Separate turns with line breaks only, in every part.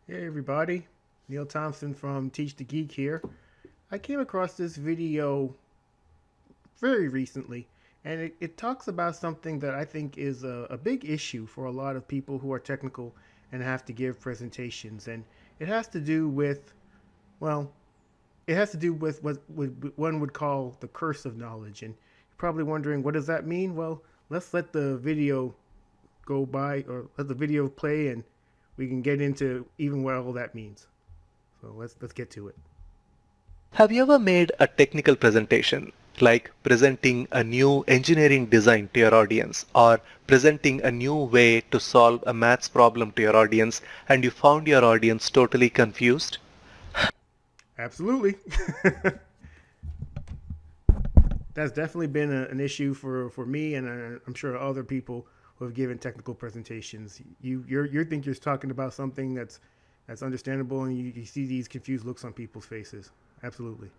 Hey everybody, Neil Thompson from Teach the Geek here. I came across this video very recently, and it talks about something that I think is a big issue for a lot of people who are technical and have to give presentations. And it has to do with, well, it has to do with what one would call the curse of knowledge. And you're probably wondering, what does that mean? Well, let's let the video go by, or let the video play, and we can get into even what all that means. So let's get to it.
Have you ever made a technical presentation, like presenting a new engineering design to your audience or presenting a new way to solve a maths problem to your audience, and you found your audience totally confused?
Absolutely. That's definitely been an issue for me, and I'm sure other people who have given technical presentations. You think you're talking about something that's understandable, and you see these confused looks on people's faces. Absolutely.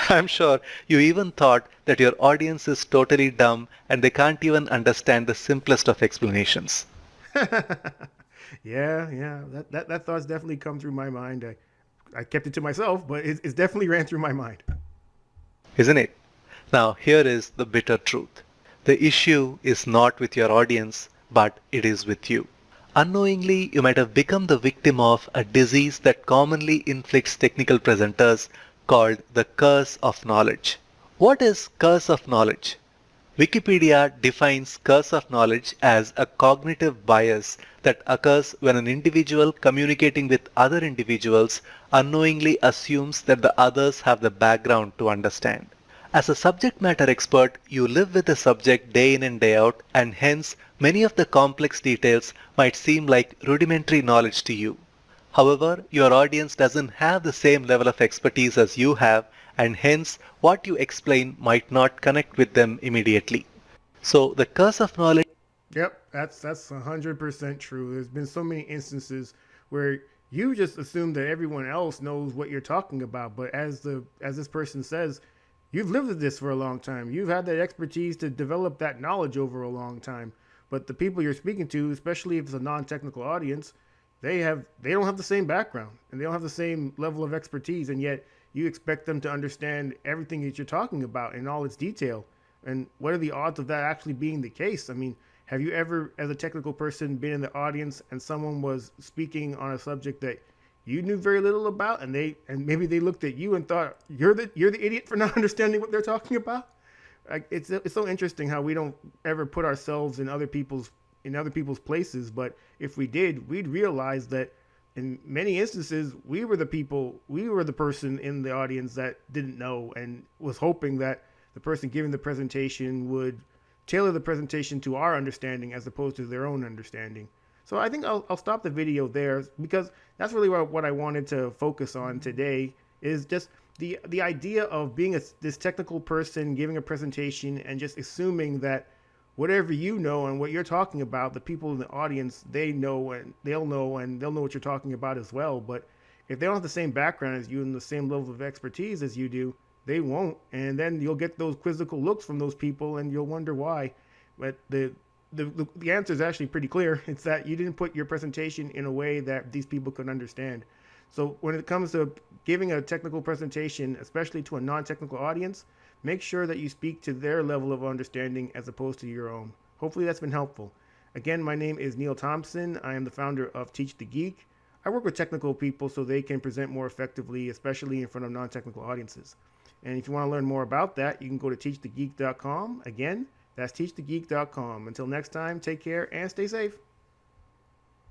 I'm sure you even thought that your audience is totally dumb and they can't even understand the simplest of explanations.
Yeah. That thought's definitely come through my mind. I kept it to myself, but it's definitely ran through my mind.
Isn't it? Now, here is the bitter truth. The issue is not with your audience, but it is with you. Unknowingly, you might have become the victim of a disease that commonly inflicts technical presenters called the curse of knowledge. What is curse of knowledge? Wikipedia defines curse of knowledge as a cognitive bias that occurs when an individual communicating with other individuals unknowingly assumes that the others have the background to understand. As a subject matter expert, you live with the subject day in and day out, and hence many of the complex details might seem like rudimentary knowledge to you. However, your audience doesn't have the same level of expertise as you have, and hence what you explain might not connect with them immediately. So the curse of knowledge.
Yep, that's 100% true. There's been so many instances where you just assume that everyone else knows what you're talking about, but as this person says, you've lived with this for a long time. You've had that expertise to develop that knowledge over a long time. But the people you're speaking to, especially if it's a non-technical audience, they don't have the same background and they don't have the same level of expertise, and yet you expect them to understand everything that you're talking about in all its detail. And what are the odds of that actually being the case? I mean, have you ever, as a technical person, been in the audience and someone was speaking on a subject that you knew very little about, and maybe they looked at you and thought you're the idiot for not understanding what they're talking about? Like, it's so interesting how we don't ever put ourselves in other people's places, but if we did, we'd realize that in many instances we were the person in the audience that didn't know and was hoping that the person giving the presentation would tailor the presentation to our understanding as opposed to their own understanding. So I think I'll stop the video there, because that's really what I wanted to focus on today, is just the idea of being this technical person giving a presentation and just assuming that whatever you know and what you're talking about, the people in the audience, they'll know what you're talking about as well. But if they don't have the same background as you and the same level of expertise as you do, they won't. And then you'll get those quizzical looks from those people and you'll wonder why. But the answer is actually pretty clear. It's that you didn't put your presentation in a way that these people could understand. So when it comes to giving a technical presentation, especially to a non-technical audience, make sure that you speak to their level of understanding as opposed to your own. Hopefully that's been helpful. Again, my name is Neil Thompson. I am the founder of Teach the Geek. I work with technical people so they can present more effectively, especially in front of non-technical audiences. And if you want to learn more about that, you can go to teachthegeek.com. Again, that's teachthegeek.com. Until next time, take care and stay safe.